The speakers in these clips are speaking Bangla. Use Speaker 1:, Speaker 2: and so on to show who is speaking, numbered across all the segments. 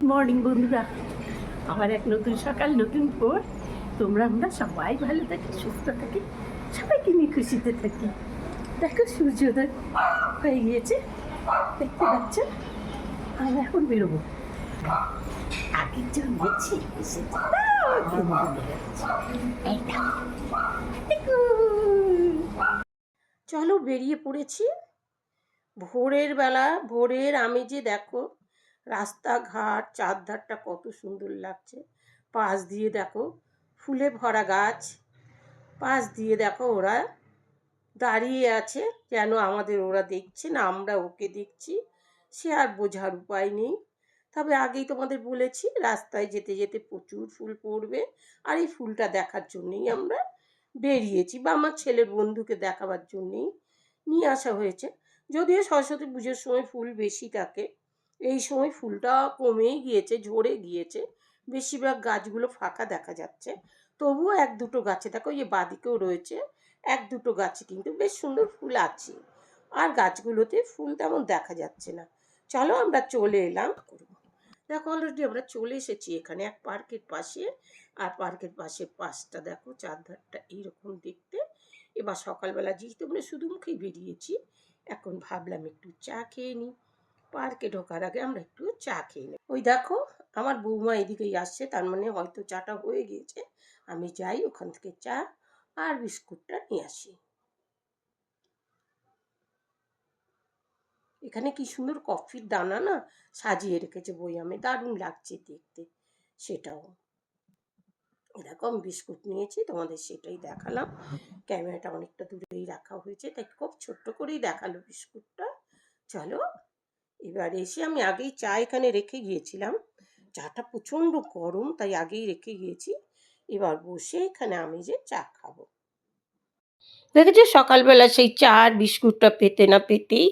Speaker 1: মর্নিং বন্ধুরা, আবার এক নতুন সকাল, নতুন ভোর। আমরা সবাই ভালো থাকি, সুস্থ থাকি, সবাইকে নিয়ে খুশিতে থাকি। দেখো সূর্যোদয় হয়ে গিয়েছে, দেখতে পাচ্ছ। আমরা এখন বেরোবো। আগের জন গেছি চলো বেরিয়ে পড়েছি। ভোরের বেলা, ভোরের আমেজে দেখো রাস্তাঘাট, চারধারটা কত সুন্দর লাগছে। পাশ দিয়ে দেখো ফুলে ভরা গাছ, পাশ দিয়ে দেখো ওরা দাঁড়িয়ে আছে, যেন আমাদের ওরা দেখছে না আমরা ওকে দেখছি, সে আর বোঝার উপায় নেই। তবে আগেই তোমাদের বলেছি রাস্তায় যেতে যেতে প্রচুর ফুল পড়বে, আর এই ফুলটা দেখার জন্যই আমরা বেরিয়েছি, বা আমার ছেলের বন্ধুকে দেখাবার জন্যই নিয়ে আসা হয়েছে। যদিও সরস্বতী পুজোর সময় ফুল বেশি থাকে, এই সময় ফুলটা কমেই গিয়েছে, ঝরে গিয়েছে, বেশিরভাগ গাছগুলো ফাঁকা দেখা যাচ্ছে। তবুও এক দুটো গাছে দেখো, এই বাদিকেও রয়েছে এক দুটো গাছে কিন্তু বেশ সুন্দর ফুল আছে, আর গাছগুলোতে ফুল তেমন দেখা যাচ্ছে না। চলো আমরা চলে এলাম। দেখো অলরেডি আমরা চলে এসেছি এখানে এক পার্কের পাশে, আর পার্কের পাশে পাশটা দেখো চারধারটা এইরকম দেখতে। এবার সকালবেলা যেহেতু আমরা শুধু মুখেই বেরিয়েছি, এখন ভাবলাম একটু চা খেয়ে নিই। পার্কে ঢোকার আগে আমরা একটু চা খেয়ে নিই। ওই দেখো আমার বৌমা এদিকেই আসছে, তার মানে হয়তো চাটা হয়ে গিয়েছে। আমি যাই ওখান থেকে চা আর বিস্কুটটা নিয়ে আসি। এখানে কি সুন্দর কফির দানা না সাজিয়ে রেখেছে বয়ামে, দারুণ লাগছে দেখতে। সেটাও এরকম বিস্কুট নিয়েছি, তোমাদের সেটাই দেখালাম। ক্যামেরাটা অনেকটা দূরেই রাখা হয়েছে, তাই খুব ছোট্ট করেই দেখালো বিস্কুটটা। চলো এবার এসে, আমি আগেই চা এখানে রেখে গিয়েছিলাম, চাটা প্রচণ্ড গরম তাই আগেই রেখে গিয়েছি। এবার বসে এখানে আমি যে চা খাবো। দেখেছি সকালবেলা সেই চা আর বিস্কুটটা পেতে না পেতেই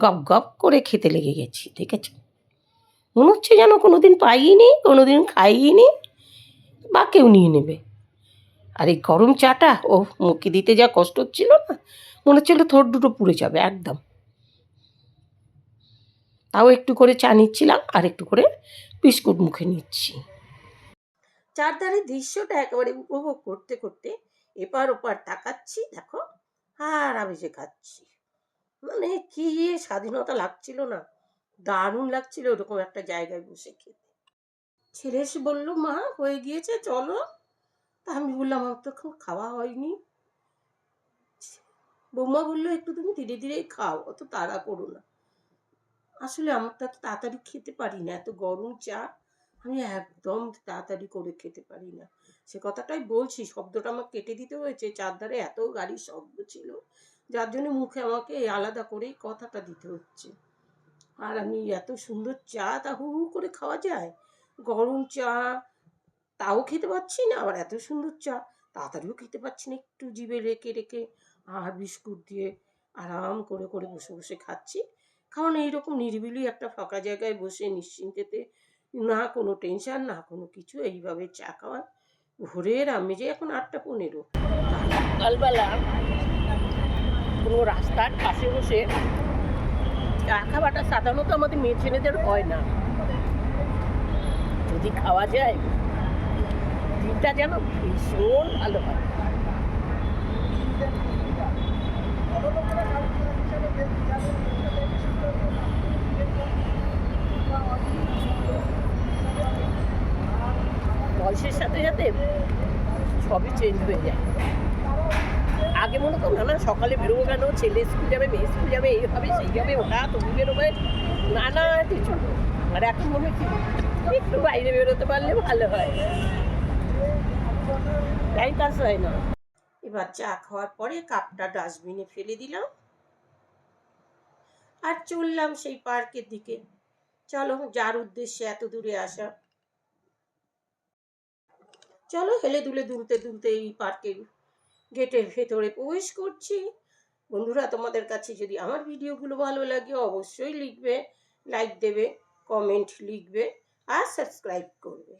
Speaker 1: গপ গপ করে খেতে লেগে গেছি, দেখেছ। মনে হচ্ছে যেন কোনোদিন পাইনি, কোনোদিন খাইনি, বা কেউ নিয়ে নেবে। আর এই গরম চাটা ও মুখে দিতে যা কষ্ট হচ্ছিল না, মনে হচ্ছিল থোড় দুটো পুড়ে যাবে একদম। তাও একটু করে চা নিচ্ছিলাম আর একটু করে বিস্কুট মুখে নিচ্ছি। চারধারে দৃশ্যটা একেবারে উপভোগ করতে করতে এপার ওপার তাকাচ্ছি, দেখো আর আমি যে খাচ্ছি, মানে কি স্বাধীনতা লাগছিল না, দারুণ লাগছিল ওরকম একটা জায়গায় বসে খেতে। ছেলে এসে বললো, মা হয়ে গিয়েছে চলো। তা আমি বললাম আমার তো এখন খাওয়া হয়নি। বৌমা বললো একটু তুমি ধীরে ধীরে খাও, অত তাড়া করো না। আসলে আমার তো তাড়াতাড়ি খেতে পারি না, এত গরম চা আমি একদম তাড়াতাড়ি করে খেতে পারি না। সে কথাটাই বলছি, শব্দটা আমার কেটে দিতে হয়েছে, চারধারে এত গাড়ির শব্দ ছিল, যার জন্য মুখে আমাকে আলাদা করেই কথাটা দিতে হচ্ছে। আর আমি এত সুন্দর চা তা হু হু করে খাওয়া যায়? গরম চা তাও খেতে পাচ্ছি না, আবার এত সুন্দর চা তাড়াতাড়িও খেতে পাচ্ছি না, একটু জিভে রেখে রেখে আর বিস্কুট দিয়ে আরাম করে করে বসে বসে খাচ্ছি। কারণ এইরকম নিরিবিলি একটা ফাঁকা জায়গায় বসে নিশ্চিন্তেতে, না কোনো টেনশন না কোনো কিছু, এইভাবে চা খাওয়া ভোরের আমেজে। এখন 8টা 15, সকালবেলা কোনো রাস্তার পাশে বসে চা খাওয়াটা সাধারণত আমাদের মেয়ে ছেলেদের হয় না। যদি খাওয়া যায় দিনটা যেন ভীষণ ভালো হয়। বয়সের সাথে সাথে সবই চেঞ্জ হয়ে যায়। আগে মনে করো না সকালে বেরোবো কেন, ছেলে স্কুল যাবে, মেয়ে স্কুল যাবে, এই হবে সেই হবে, ওটা তুমি বেরোবে, নানা কিছু। আর এখন মনে হচ্ছে একটু বাইরে বেরোতে পারলে ভালো হয়, তাই কাজ হয় না। এবার চা খাওয়ার পরে কাপটা ডাস্টবিনে ফেলে দিলাম আর চললাম সেই পার্কের দিকে। চলো যার উদ্দেশ্যে এত দূরে আসা, চলো হেলে দুলে দুলতে দুলতে এই পার্কের গেটের ভেতরে প্রবেশ করছি। বন্ধুরা, তোমাদের কাছে যদি আমার ভিডিওগুলো ভালো লাগে অবশ্যই লিখবে, লাইক দেবে, কমেন্ট লিখবে আর সাবস্ক্রাইব করবে।